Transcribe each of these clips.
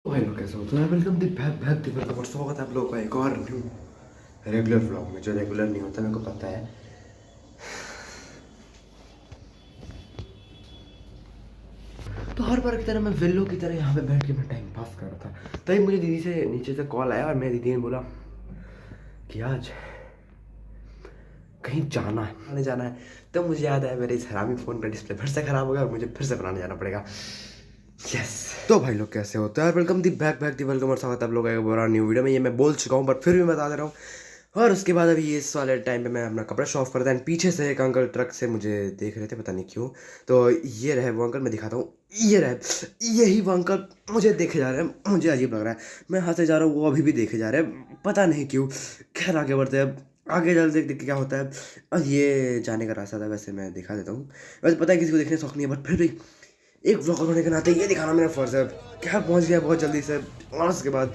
Hello कैसे हो तो यार welcome the back back the welcome और स्वागत है आप लोगों का एक और न्यू रेगुलर व्लॉग में जो रेगुलर नहीं होता मेरे को पता है। तो हर बार की तरह मैं वेल्लो की तरह यहाँ पे बैठ के मैं टाइम पास कर रहा था, तभी मुझे दीदी से नीचे से कॉल आया और मेरी दीदी ने बोला कि आज कहीं जाना है आने जाना है। तो मुझे याद आया मेरे इस हरामी फ़ोन का डिस्प्ले फिर से ख़राब हो गया और मुझे फिर से बनाने जाना पड़ेगा। यस तो भाई लोग कैसे हो तो यार welcome the back back the welcome और स्वागत है आप लोग का बड़ा न्यू वीडियो में। ये मैं बोल चुका हूँ बट फिर भी मैं बता दे रहा हूँ। और उसके बाद अभी इस वाले टाइम पे मैं अपना कपड़ा शॉफ करता है पीछे से एक अंकल ट्रक से मुझे देख रहे थे, पता नहीं क्यों। तो ये रहे वो अंकल, मैं दिखाता हूँ। ये रहे यही वो अंकल मुझे देखे जा रहे हैं, मुझे अजीब लग रहा है। मैं हाथ से जा रहा हूँ, वो अभी भी देखे जा रहे हैं, पता नहीं क्यों। खैर आगे बढ़ते हैं, आगे चल देख देख के क्या होता है। और ये जाने का रास्ता था, वैसे मैं दिखा देता हूँ। वैसे पता है किसी को देखने शौक नहीं है बट फिर भी एक ब्लॉगर होने के नाते ये दिखाना मेरा फ़र्ज़ है। क्या पहुंच गया बहुत जल्दी से। और उसके बाद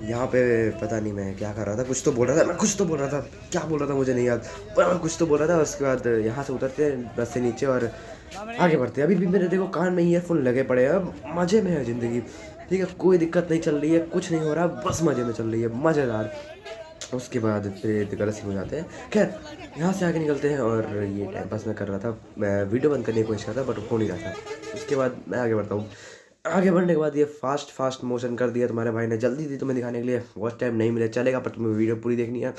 यहाँ पे पता नहीं मैं क्या कर रहा था, कुछ तो बोल रहा था, मैं कुछ तो बोल रहा था, क्या बोल रहा था मुझे नहीं याद, पर मैं कुछ तो बोल रहा था। उसके बाद यहाँ से उतरते हैं बस से नीचे और आगे बढ़ते हैं। अभी भी मेरे देखो कान में ईयरफोन लगे पड़े हैं, अब मज़े में है ज़िंदगी। ठीक है, कोई दिक्कत नहीं चल रही है, कुछ नहीं हो रहा, बस मज़े में चल रही है, मज़ेदार। उसके बाद फिर गलत सीन हो जाते हैं। खैर यहाँ से आगे निकलते हैं और ये टाइम पास मैं कर रहा था, मैं वीडियो बंद करने की कोशिश कर रहा था बट हो नहीं रहा था। उसके बाद मैं आगे बढ़ता हूँ। आगे बढ़ने के बाद ये फास्ट फास्ट मोशन कर दिया तुम्हारे भाई ने, जल्दी थी तुम्हें दिखाने के लिए, बहुत टाइम नहीं मिले चलेगा पर तुम्हें वीडियो पूरी देखनी है।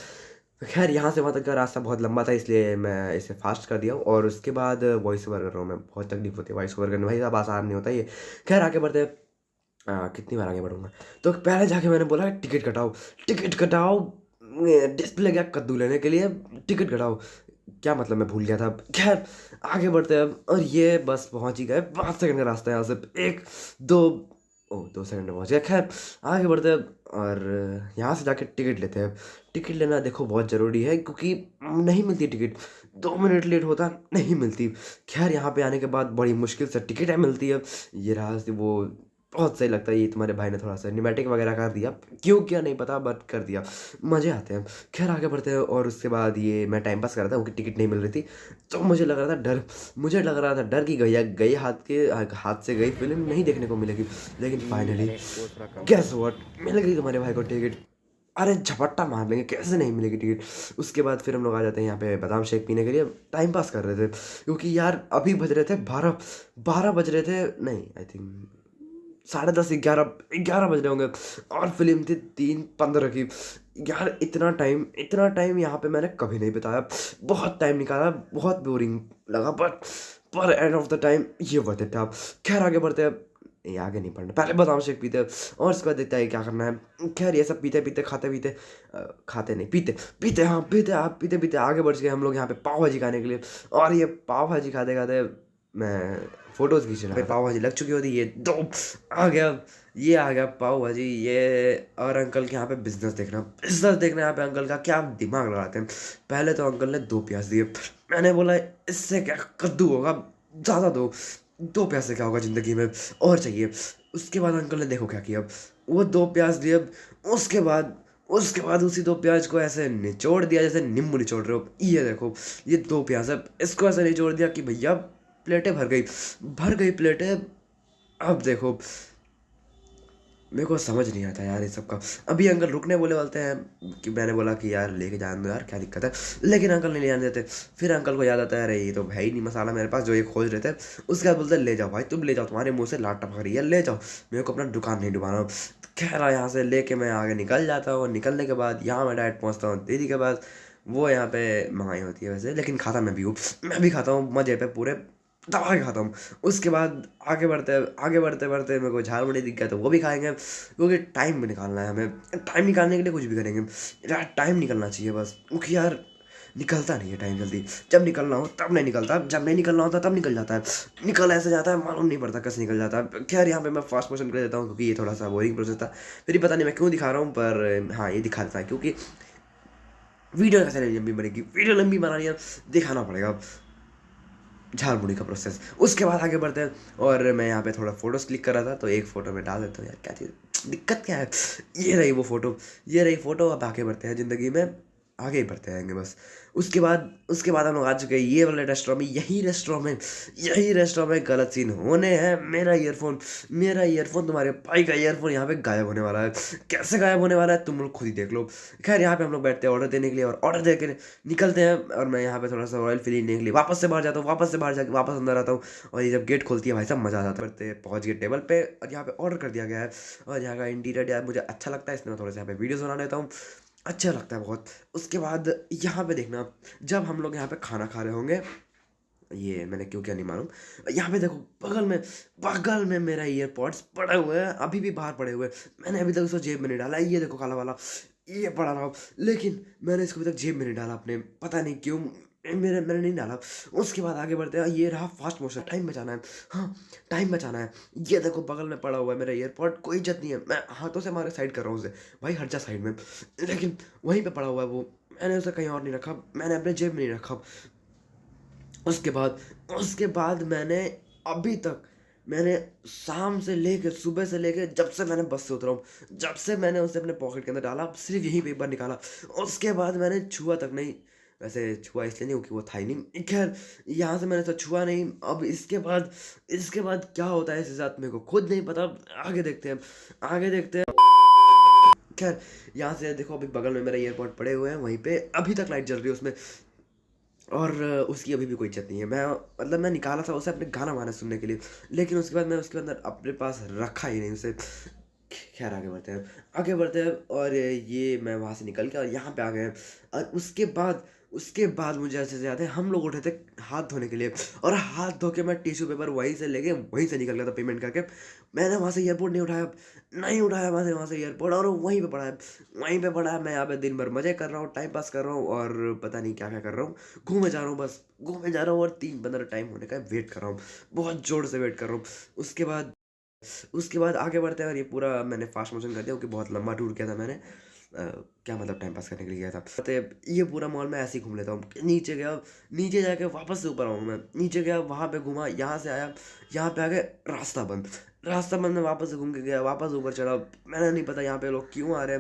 खैर यहाँ से वहाँ तक का रास्ता बहुत लंबा था इसलिए मैं इसे फास्ट कर दिया हूँ। और उसके बाद वॉइस ओवर कर रहा हूँ मैं, बहुत तकलीफ होती है वॉइस ओवर करने, भाई साहब आसान नहीं होता ये। खैर आगे बढ़ते हैं। कितनी बार आगे बढ़ूंगा। तो पहले जाके मैंने बोला टिकट कटाओ, टिकट कटाओ। डिस्प्ले गया कद्दू लेने के लिए, टिकट कटाओ। क्या मतलब मैं भूल गया था। खैर आगे बढ़ते हैं अब, और ये बस पहुंच ही गए, 5 सेकंड का रास्ता है यहाँ से, एक दो, ओ 2 सेकंड में पहुंच गया। खैर आगे बढ़ते हैं अब, और यहाँ से जाके टिकट लेते हैं। टिकट लेना देखो बहुत ज़रूरी है क्योंकि नहीं मिलती टिकट, 2 मिनट लेट होता नहीं मिलती। खैर यहाँ पे आने के बाद बड़ी मुश्किल से टिकट मिलती है। ये रहा वो, बहुत सही लगता है। ये तुम्हारे भाई ने थोड़ा सा निमेटिक वगैरह कर दिया, क्यों क्या नहीं पता बट कर दिया, मज़े आते हैं। खैर आगे बढ़ते हैं और उसके बाद ये मैं टाइम पास कर रहा था क्योंकि टिकट नहीं मिल रही थी। तो मुझे लग रहा था डर, मुझे लग रहा था डर कि गई गई हाथ से गई फिल्म नहीं देखने को मिलेगी। लेकिन फाइनली गेस व्हाट, मिल गई तुम्हारे भाई को टिकट। अरे झपट्टा मार लेंगे, कैसे नहीं मिलेगी टिकट। उसके बाद फिर हम लोग आ जाते हैं यहाँ पे बादाम शेक पीने के लिए, टाइम पास कर रहे थे क्योंकि यार अभी बज रहे थे 12, 12 बज रहे थे, नहीं आई थिंक 10:30 11 11 बज रहे होंगे। और फिल्म थी 3:15 की। यार इतना टाइम यहाँ पे मैंने कभी नहीं बिताया, बहुत टाइम निकाला, बहुत बोरिंग लगा बट पर एंड ऑफ द टाइम ये वर्थ इट था। खैर आगे बढ़ते हैं, ये आगे नहीं पढ़ना, पहले बादाम शेक पीते हैं और उसके बाद देखते हैं क्या करना है। खैर ये सब पीते पीते खाते पीते, खाते नहीं पीते पीते, हाँ पीते, आप पीते पीते आगे बढ़ गए हम लोग यहाँ पे पाव भाजी खाने के लिए। और ये पाव भाजी खाते खाते मैं फोटोज खींच रहा था, पाव भाजी लग चुकी होती, ये दो आ गया, ये आ गया पाव भाजी ये। और अंकल के यहाँ पे बिजनेस देखना यहाँ पे अंकल का क्या दिमाग लगाते हैं। पहले तो अंकल ने 2 प्याज दिए, मैंने बोला इससे क्या कद्दू होगा, ज़्यादा दो, 2 प्याज से क्या होगा ज़िंदगी में, और चाहिए। उसके बाद अंकल ने देखो क्या किया, वो 2 प्याज दिए। उसके बाद उसी 2 प्याज को ऐसे निचोड़ दिया जैसे नींबू निचोड़ रहे हो। ये देखो ये 2 प्याज है, इसको ऐसे निचोड़ दिया कि भैया प्लेटें भर गई प्लेटें। अब देखो मेरे को समझ नहीं आता यार ये सब का। अभी अंकल रुकने बोले बोलते हैं कि मैंने बोला कि यार लेके जाने दो यार, क्या दिक्कत है, लेकिन अंकल नहीं ले जाने देते। फिर अंकल को याद आता है अरे ये तो है ही नहीं मसाला मेरे पास जो ये खोज रहे थे। उसके बाद बोलते हैं ले जाओ भाई, तुम ले जाओ, तुम्हारे मुंह से लाट टपक रही है, ले जाओ, मेरे को अपना दुकान नहीं डुबाना। खैर यहाँ से लेके मैं आगे निकल जाता हूँ। निकलने के बाद यहाँ मैं डायरेक्ट पहुँचता हूँ दीदी के पास। वो यहाँ पे मंगाई होती है वैसे, लेकिन खाता मैं भी हूँ, मैं भी खाता हूँ मज़े पे पूरे दबा के खाता हूँ। उसके बाद आगे बढ़ते बढ़ते मेरे को झालमुड़ी दिख गया तो वो भी खाएंगे क्योंकि टाइम भी निकालना है हमें। टाइम निकालने के लिए कुछ भी करेंगे यार, टाइम निकलना चाहिए बस, क्योंकि यार निकलता नहीं है टाइम जल्दी। जब निकलना हो तब नहीं निकलता, जब नहीं निकलना होता तब निकल जाता है, निकल ऐसे जाता है मालूम नहीं पड़ता कैसे निकल जाता है। खैर यहाँ पे मैं फास्ट मोशन कर देता हूँ क्योंकि ये थोड़ा सा बोरिंग प्रोसेस था, फिर भी पता नहीं मैं क्यों दिखा रहा हूँ, पर हाँ ये दिखा देता है क्योंकि वीडियो कैसे लंबी बनेगी, वीडियो लंबी बनानी है, दिखाना पड़ेगा झालमुड़ी का प्रोसेस। उसके बाद आगे बढ़ते हैं और मैं यहाँ पे थोड़ा फोटोज़ क्लिक कर रहा था तो एक फ़ोटो में डाल देता हूँ यार, क्या चीज़ दिक्कत क्या है। ये रही वो फ़ोटो, ये रही फ़ोटो। अब आगे बढ़ते हैं ज़िंदगी में। आगे ही बढ़ते रहेंगे बस। उसके बाद हम लोग आ चुके हैं ये वाले रेस्टोरेंट में। यही रेस्टोरेंट में गलत सीन होने हैं। मेरा ईयरफोन तुम्हारे भाई का ईयरफोन यहाँ पे गायब होने वाला है। कैसे गायब होने वाला है तुम लोग खुद ही देख लो। खैर यहाँ पे हम लोग बैठते हैं ऑर्डर देने के लिए और ऑर्डर दे के निकलते हैं। और मैं यहाँ पे थोड़ा सा रॉयल फील लेने के लिए वापस से बाहर जाता हूँ, वापस से बाहर जाके वापस अंदर आता हूँ। और ये जब गेट खोलती है भाई साहब मजा आ जाता है। पहुँच गए टेबल पे और यहाँ पे ऑर्डर कर दिया गया है। और यहाँ का इंटीरियर यार मुझे अच्छा लगता है, इसलिए मैं थोड़ा सा यहाँ पे वीडियोस बना लेता हूँ। अच्छा लगता है बहुत। उसके बाद यहाँ पे देखना, जब हम लोग यहाँ पे खाना खा रहे होंगे, ये मैंने क्यों क्या नहीं मालूम, यहाँ पे देखो बगल में मेरा ईयरपॉड्स पड़े हुए हैं, अभी भी बाहर पड़े हुए हैं। मैंने अभी तक उसको जेब में नहीं डाला। ये देखो काला वाला ये पड़ा रहा, लेकिन मैंने इसको अभी तक जेब में नहीं डाला अपने, पता नहीं क्यों मैंने नहीं डाला। उसके बाद आगे बढ़ते हैं। ये रहा फास्ट मोशन, टाइम बचाना है। हाँ टाइम बचाना है। ये देखो बगल में पड़ा हुआ है मेरा ईयरपॉड, कोई इज्जत नहीं है, मैं हाथों से मारे साइड कर रहा हूँ उसे, भाई हट जा साइड में। लेकिन वहीं पे पड़ा हुआ है वो, मैंने उसे कहीं और नहीं रखा, मैंने अपने जेब में नहीं रखा। उसके बाद मैंने अभी तक मैंने शाम से लेके सुबह से लेके जब से मैंने बस से उतरा हूँ, जब से मैंने उसे अपने पॉकेट के अंदर डाला, सिर्फ यहीं पे एक बार निकाला। उसके बाद मैंने छुआ तक नहीं। वैसे छुआ इसलिए नहीं क्योंकि वो था ही नहीं। खैर यहाँ से मैंने तो छुआ नहीं। अब इसके बाद क्या होता है इसके साथ मेरे को खुद नहीं पता। आगे देखते हैं। खैर यहाँ से देखो अभी बगल में मेरा ईयरपॉड पड़े हुए हैं, वहीं पे अभी तक लाइट जल रही है उसमें, और उसकी अभी भी कोई इज्जत नहीं है। मैं निकाला था उसे अपने गाना वाना सुनने के लिए, लेकिन उसके बाद मैं उसके अंदर अपने पास रखा ही नहीं उसे। खैर आगे बढ़ते हैं और ये मैं वहाँ से निकल के और यहाँ पे आ गए हैं। और उसके बाद मुझे अच्छे से याद है, हम लोग उठे थे हाथ धोने के लिए, और हाथ धो के मैं टिश्यू पेपर वहीं से लेके वहीं से निकल गया था पेमेंट करके। मैंने वहाँ से एयरपोर्ट नहीं उठाया वहाँ से एयरपोर्ट, और वहीं पे पड़ा है। मैं यहाँ पे दिन भर मजे कर रहा हूँ, टाइम पास कर रहा हूँ, और पता नहीं क्या क्या कर रहा हूँ। घूमे जा रहा हूँ और 3-15 टाइम होने का वेट कर रहा हूँ, बहुत जोर से वेट कर रहा हूँ। उसके बाद आगे बढ़ते हैं। और ये पूरा मैंने फास्ट मोशन कर दिया क्योंकि बहुत लंबा टूर किया था मैंने। क्या मतलब टाइम पास करने के लिए गया था। तो ये पूरा मॉल में ऐसे ही घूम लेता हूँ। नीचे जाके वापस से ऊपर आऊँ। मैं नीचे गया, वहाँ पे घूमा, यहाँ से आया, यहाँ पे आ गए, रास्ता बंद में वापस से घूम के गया, वापस ऊपर चढ़ा। मैंने नहीं पता यहाँ पे लोग क्यों आ रहे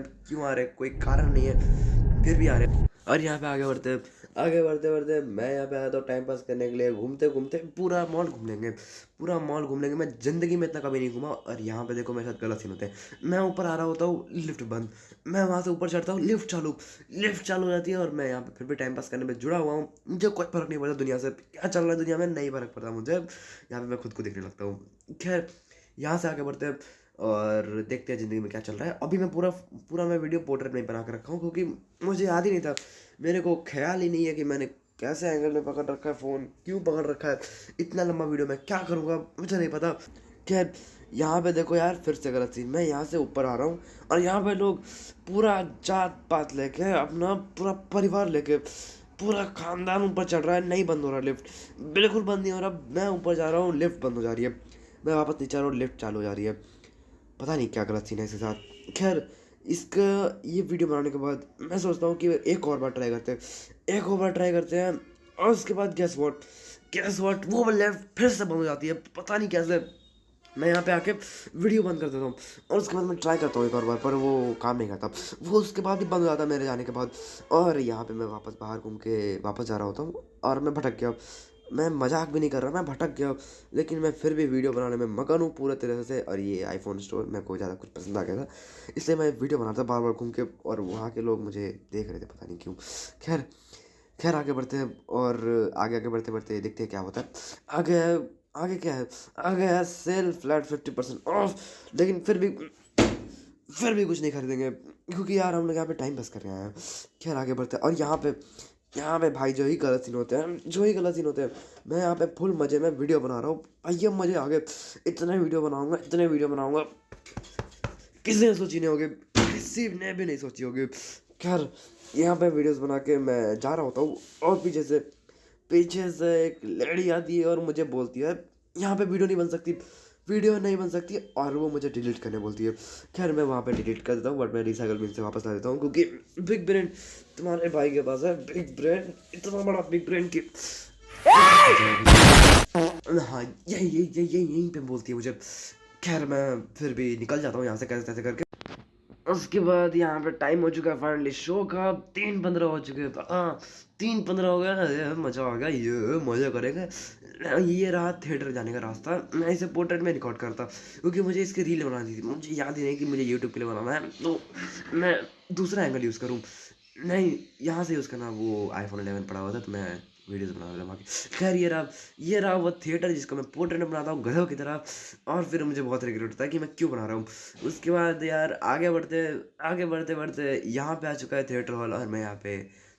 हैं, कोई कारण नहीं है, फिर भी आ रहे हैं। और यहाँ पे आगे बढ़ते मैं यहाँ पे आया था टाइम पास करने के लिए। घूमते घूमते पूरा मॉल घूम लेंगे। मैं ज़िंदगी में इतना कभी नहीं घूमा। और यहाँ पे देखो मेरे साथ गलत सीन होते हैं। मैं ऊपर आ रहा होता हूँ, लिफ्ट बंद, मैं वहाँ से ऊपर चढ़ता हूँ, लिफ्ट चालू हो जाती है, और मैं यहाँ पे फिर भी टाइम पास करने में जुड़ा हुआ हूँ। मुझे कोई फ़र्क नहीं पड़ता दुनिया से, क्या चल रहा है दुनिया में नहीं फ़र्क पड़ता मुझे। यहाँ पे मैं खुद को देखने लगता हूँ। खैर यहाँ से आगे बढ़ते हैं और देखते हैं ज़िंदगी में क्या चल रहा है। अभी मैं पूरा मैं वीडियो पोर्ट्रेट नहीं बना कर रखा हूँ, क्योंकि मुझे याद ही नहीं था, मेरे को ख्याल ही नहीं है कि मैंने कैसे एंगल में पकड़ रखा है फ़ोन, क्यों पकड़ रखा है। इतना लंबा वीडियो मैं क्या करूँगा मुझे नहीं पता। खैर यहाँ पे देखो यार, फिर से गलत सीन। मैं यहाँ से ऊपर आ रहा हूँ और यहाँ पे लोग पूरा जात पात लेके, अपना पूरा परिवार लेके, पूरा खानदान ऊपर चढ़ रहा है। नहीं बंद हो रहा लिफ्ट, बिल्कुल बंद नहीं हो रहा। मैं ऊपर जा रहा हूँ, लिफ्ट बंद हो जा रही है। मैं वापस नीचे आ रहा हूँ, लिफ्ट चालू हो जा रही है। पता नहीं क्या गलत सीन है इसके साथ। खैर इसका ये वीडियो बनाने के बाद मैं सोचता हूँ कि एक और बार ट्राई करते हैं। और उसके बाद गैस व्हाट वो लेफ्ट फिर से बंद हो जाती है, पता नहीं कैसे। मैं यहाँ पे आके वीडियो बंद कर देता हूँ, और उसके बाद मैं ट्राई करता हूँ एक और बार, पर वो काम नहीं करता। वो उसके बाद ही बंद हो जाता है मेरे जाने के बाद। और यहाँ पे मैं वापस बाहर घूम के वापस जा रहा होता हूँ, और मैं भटक गया। मैं मजाक भी नहीं कर रहा, मैं भटक गया। लेकिन मैं फिर भी वीडियो बनाने में मगन हूँ पूरे तरह से। और ये आईफोन स्टोर मेरे को ज़्यादा कुछ पसंद आ गया था, इसलिए मैं वीडियो बनाता बार बार घूम के, और वहाँ के लोग मुझे देख रहे थे, पता नहीं क्यों। खैर आगे बढ़ते हैं, और आगे बढ़ते देखते हैं क्या होता है। आगे क्या है, आगे है सेल फ्लैट 50% ऑफ। लेकिन फिर भी कुछ नहीं खरीदेंगे, क्योंकि यार हम लोग यहाँ पे टाइम पास कर रहे हैं। खैर आगे बढ़ते हैं। और यहाँ पे भाई जो ही गलत सीन होते हैं, मैं यहाँ पे फुल मजे में वीडियो बना रहा हूँ। भैया मजे आ गए, इतने वीडियो बनाऊंगा किसी ने सोची नहीं होगी, किसी ने भी नहीं सोची होगी। खैर यहाँ पे वीडियोस बना के मैं जा रहा होता हूँ, और पीछे से एक लेडी आती है और मुझे बोलती है यहाँ पे वीडियो नहीं बन सकती, और वो मुझे डिलीट करने बोलती है। खैर मैं वहाँ पे डिलीट कर देता हूँ, बट मैं रिसाइकल बिन से वापस ला देता हूँ, क्योंकि बिग ब्रेन तुम्हारे भाई के पास है। बिग ब्रेन, इतना बड़ा बिग ब्रेन की हाँ यही पे बोलती है मुझे। खैर मैं फिर भी निकल जाता हूँ यहाँ से कैसे तैसे करके। उसके बाद यहाँ पे टाइम हो चुका है फाइनली शो का, 3:15 हो चुके हैं। हाँ 3:15 हो गया, ये मज़ा आ गया, ये मज़ा करेंगे। ये रहा थिएटर जाने का रास्ता। मैं इसे पोर्ट्रेट में रिकॉर्ड करता क्योंकि मुझे इसकी रील बनानी थी। मुझे याद ही नहीं कि मुझे यूट्यूब के लिए बनाना है, तो मैं दूसरा एंगल यूज़ करूँ। नहीं, यहाँ से यूज़ करना। वो iPhone 11 पड़ा हुआ था तो मैं वीडियोज़ बना रहा था। खैर ये रहा वो थिएटर जिसको मैं पोर्ट्रेट में बनाता हूँ गधों की तरह। और फिर मुझे बहुत रिग्रेट होता है कि मैं क्यों बना रहा हूँ। उसके बाद यार आगे बढ़ते बढ़ते यहाँ पे आ चुका है थिएटर हॉल, और मैं यहाँ पे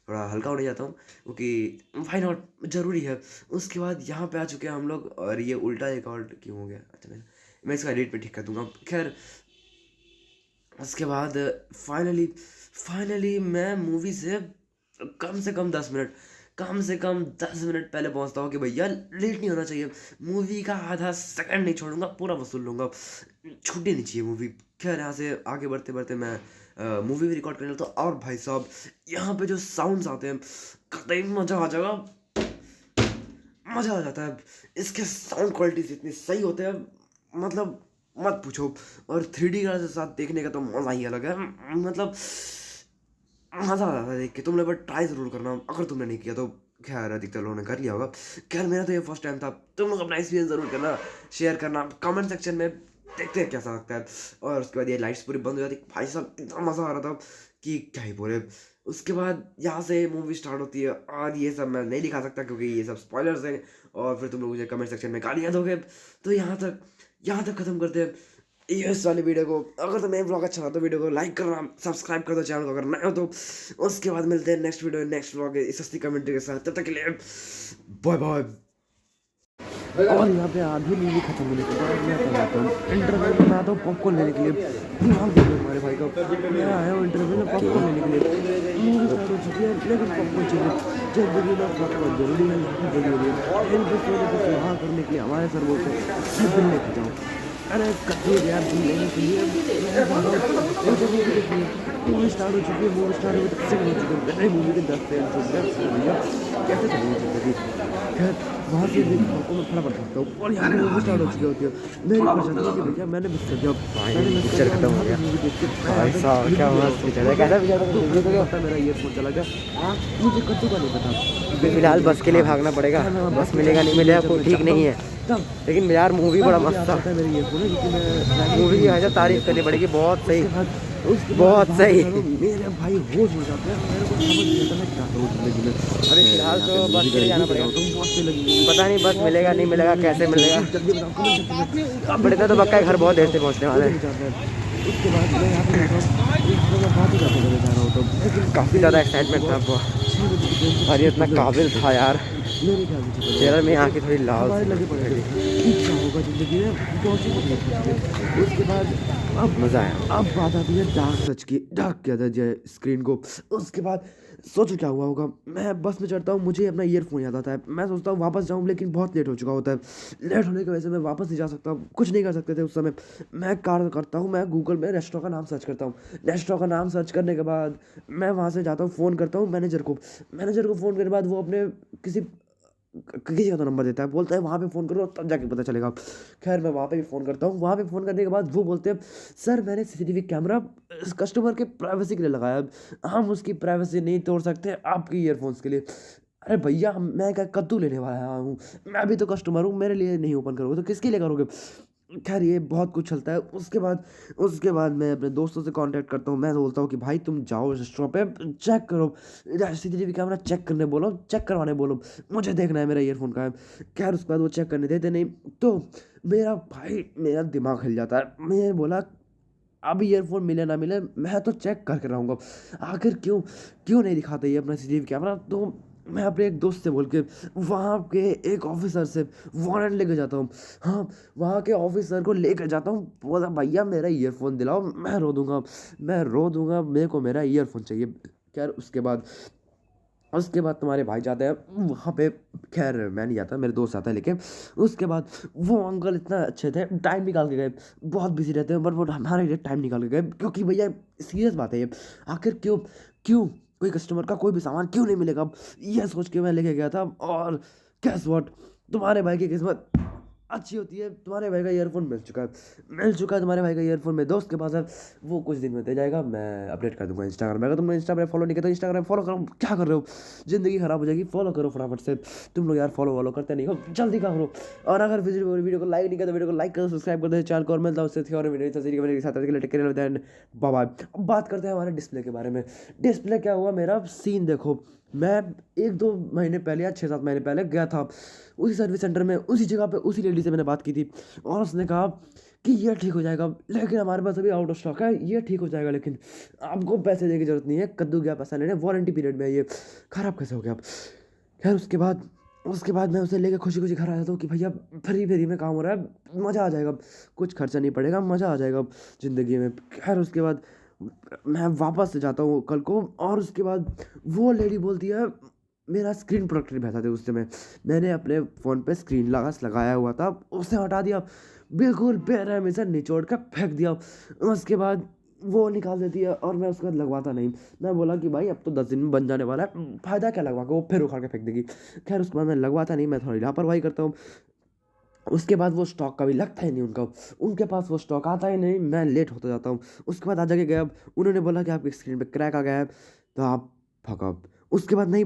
थोड़ा हल्का उड़ जाता हूँ क्योंकि वाई नॉट, ज़रूरी है। उसके बाद यहाँ पे आ चुके हैं हम लोग, और ये उल्टा रिकॉर्ड क्यों हो गया? अच्छा, मैं इसका एडिट पे ठीक कर दूंगा। खैर उसके बाद फाइनली मैं मूवी से कम 10 मिनट कम से कम 10 मिनट पहले पहुंचता हूँ कि भैया लेट नहीं होना चाहिए। मूवी का आधा सेकंड नहीं छोड़ूंगा, पूरा वसूल लूँगा, छूटनी नहीं चाहिए मूवी। खैर यहाँ से आगे बढ़ते बढ़ते मैं मूवी भी रिकॉर्ड करने लगता हूँ। और भाई साहब यहाँ पे जो साउंड्स आते हैं, कतई मज़ा आ जाएगा, मज़ा आ जाता है। इसके साउंड क्वालिटीज इतनी सही होते हैं, मतलब मत पूछो। और 3D के साथ देखने का तो मज़ा ही अलग है, मतलब मज़ा आ जाता है देख के। तुम लोग बट ट्राई ज़रूर करना अगर तुमने नहीं किया तो। खैर अधिकतर लोगों ने कर लिया होगा। खैर मेरा तो ये फर्स्ट टाइम था। तुम लोग अपना एक्सपीरियंस ज़रूर करना, शेयर करना कमेंट सेक्शन में, देखते हैं कैसा लगता है। और उसके बाद ये लाइट्स पूरी बंद हो जाती, भाई साहब इतना मज़ा आ रहा था कि क्या ही बोले। उसके बाद यहाँ से मूवी स्टार्ट होती है, और ये सब मैं नहीं दिखा सकता क्योंकि ये सब स्पॉयलर्स हैं, और फिर तुम लोग मुझे कमेंट सेक्शन में गालियाँ दोगे। तो यहाँ तक ख़त्म करते हैं इस वाली वीडियो को। अगर तुम्हें व्लॉग अच्छा लगा तो वीडियो को लाइक करना, सब्सक्राइब कर दो चैनल को अगर नए हो तो। उसके बाद मिलते हैं नेक्स्ट वीडियो नेक्स्ट व्लॉग इस सस्ती कमेंट्री के साथ। तब तक के लिए बाय बाय। और यहाँ पे आधी मूवी खत्म होने के बाद मैं जाता हूँ इंटरवल में, आता हूँ पॉपकॉर्न लेने के लिए। दिमाग देखो हमारे भाई का, मैं आया हूँ इंटरवल में पॉपकॉर्न लेने के लिए। मूवी स्टार्ट हो चुकी है लेकिन पॉपकॉर्न चाहिए। जिंदगी में पॉपकॉर्न जरूरी है, जरूरी है। इनको सोने को सुहा करने के लिए हमारे सर बोलते हैं दिल लेके जाओ। अरे कभी यार दिल लेने के लिए मूवी स्टार्ट हो चुकी है। मूवी स्टार्ट हो चुकी है, मूवी के 10 से भैया कैसे चलेगी जिंदगी। खैर वहाँ से मैं फटाफट भागता हूँ, और यहाँ पे मूवी स्टार्ट हो चुकी होती है। मेरी परेशानी है कि भैया मैंने मिस कर दिया, पिक्चर खत्म हो गया। भाई साहब क्या मस्त पिक्चर है, कैसा पिक्चर था? मेरा ईयरफोन चला गया, मुझे कद्दू का नहीं पता। फिलहाल बस के लिए भागना पड़ेगा, बस मिलेगा नहीं मिलेगा कोई ठीक नहीं है। लेकिन यार मूवी बड़ा मस्त था। मेरे ईयरफोन है क्योंकि मैं मूवी की वजह तारीफ करनी पड़ेगी, बहुत सही बहुत सही। मेरे भाई होश हो जाते हैं, मेरे को समझ नहीं आता मैं क्या करूँ जिंदगी में। अरे फिलहाल तो बस के लिए जाना पड़ेगा, पता नहीं बस मिलेगा नहीं मिलेगा कैसे मिलेगा। अब बड़े तो बक्का घर बहुत देर से पहुँचने वाले हैं। उसके बाद मैं यहाँ पे तो काफ़ी ज़्यादा एक्साइटमेंट था आपको, और ये इतना काबिल था यार। चेहरा में आके थोड़ी लाल लगे पड़े क्या होगा जिंदगी में। उसके बाद अब मज़ा आया। अब बात आती है डार्क सच की, डार्क किया था जय स्क्रीन को। उसके बाद सोचो क्या हुआ होगा। मैं बस में चढ़ता हूँ, मुझे अपना ईयरफोन याद आता है। मैं सोचता हूँ वापस जाऊँ, लेकिन बहुत लेट हो चुका होता है। लेट होने की वजह से मैं वापस नहीं जा सकता, कुछ नहीं कर सकते थे उस समय। मैं कार्य करता हूँ, मैं गूगल में रेस्टोरेंट का नाम सर्च करता हूँ। रेस्टोरेंट का नाम सर्च करने के बाद मैं वहाँ से जाता हूँ, फ़ोन करता हूँ मैनेजर को। फ़ोन करने के बाद वो अपने किसी का तो नंबर देता है, बोलता है वहाँ पे फ़ोन करो तब जाके पता चलेगा। खैर मैं वहाँ पे भी फ़ोन करता हूँ। वहाँ पे फ़ोन करने के बाद वो बोलते हैं सर मैंने CCTV कैमरा इस कस्टमर के प्राइवेसी के लिए लगाया है, हम उसकी प्राइवेसी नहीं तोड़ सकते आपके ईयरफोन्स के लिए। अरे भैया मैं क्या कद्दू लेने वाला हूँ, मैं भी तो कस्टमर हूँ, मेरे लिए नहीं ओपन करोगे तो किसके लिए करोगे। खैर ये बहुत कुछ चलता है। उसके बाद मैं अपने दोस्तों से कांटेक्ट करता हूँ। मैं बोलता हूँ कि भाई तुम जाओ रेस्टोरेंट पे चेक करो, CCTV कैमरा चेक करने बोलो, चेक करवाने बोलो, मुझे देखना है मेरा ईयरफोन का है। खैर उसके बाद वो चेक करने देते नहीं, तो मेरा दिमाग हिल जाता है। मैं बोला अब ईयरफोन मिले ना मिले मैं तो चेक करके रहूँगा, आखिर क्यों नहीं दिखाते ये अपना CCTV कैमरा। तो मैं अपने एक दोस्त से बोल के वहाँ के एक ऑफिसर से वारंट लेके जाता हूँ। हाँ वहाँ के ऑफिसर को लेकर जाता हूँ, बोला भैया मेरा ईयरफोन दिलाओ, मैं रो दूँगा, मेरे को मेरा ईयरफोन चाहिए। खैर उसके बाद तुम्हारे भाई जाते हैं वहाँ पे। खैर मैं नहीं जाता, मेरे दोस्त जाता है लेके। उसके बाद वो अंकल इतना अच्छे थे, टाइम निकाल के गए। बहुत बिजी रहते हैं पर वो हमारे लिए टाइम निकाल के गए, क्योंकि भैया सीरियस बात है ये। आखिर क्यों कोई कस्टमर का कोई भी सामान क्यों नहीं मिलेगा, यह सोच के मैं लेके गया था। और गेस व्हाट, तुम्हारे भाई की किस्मत अच्छी होती है। तुम्हारे भाई का ईयरफोन मिल चुका है तुम्हारे भाई का ईयरफोन मेरे दोस्त के पास है, वो कुछ दिन में दे जाएगा, मैं अपडेट कर दूंगा इंस्टाग्राम में। अगर तुमने इंस्टाग्राम फॉलो नहीं किया तो इंस्टाग्राम फॉलो करो, क्या कर रहे हो, ज़िंदगी खराब हो जाएगी, फॉलो करो फटाफट से। तुम लोग यार फॉलो करते नहीं हो, जल्दी करो। और अगर वीडियो को लाइक नहीं किया तो वीडियो को लाइक करो, सब्सक्राइब कर दो चैनल को, और मिलता हूँ उससे और वीडियो मेरे साथ बाय। अब बात करते हैं हमारे डिस्प्ले के बारे में। डिस्प्ले क्या हुआ मेरा सीन देखो, मैं 1-2 महीने पहले या 6-7 महीने पहले गया था उसी सर्विस सेंटर में, उसी जगह पे उसी लेडी से मैंने बात की थी, और उसने कहा कि ये ठीक हो जाएगा, लेकिन हमारे पास अभी आउट ऑफ स्टॉक है, ये ठीक हो जाएगा, लेकिन आपको पैसे देने की जरूरत नहीं है, कद्दू गया पैसा लेने, वारंटी पीरियड में ये ख़राब कैसे हो गया आप। खैर उसके बाद मैं उसे लेकर खुशी खुशी घर आया था कि भैया फ्री में काम हो रहा है, मज़ा आ जाएगा, कुछ खर्चा नहीं पड़ेगा, मज़ा आ जाएगा ज़िंदगी में। खैर उसके बाद मैं वापस से जाता हूँ कल को, और उसके बाद वो लेडी बोलती है मेरा स्क्रीन प्रोटेक्टर भेजा था उस समय, मैंने अपने फ़ोन पे स्क्रीन ग्लास लगाया हुआ था, उसे हटा दिया, बिल्कुल बेरहमी से निचोड़ कर फेंक दिया। उसके बाद वो निकाल देती है और मैं उसके बाद लगवाता नहीं। मैं बोला कि भाई अब तो 10 दिन में बन जाने वाला है, फ़ायदा क्या लगवा के, वो फिर उखाड़ के फेंक देगी। खैर उसके बाद मैं लगवाता नहीं, मैं थोड़ी लापरवाही करता हूँ। उसके बाद वो स्टॉक कभी लगता ही नहीं उनका, उनके पास वो स्टॉक आता ही नहीं, मैं लेट होता जाता हूँ। उसके बाद आ जाके गया, उन्होंने बोला कि आपकी स्क्रीन पे क्रैक आ गया है, तो आप फक अप। उसके बाद नहीं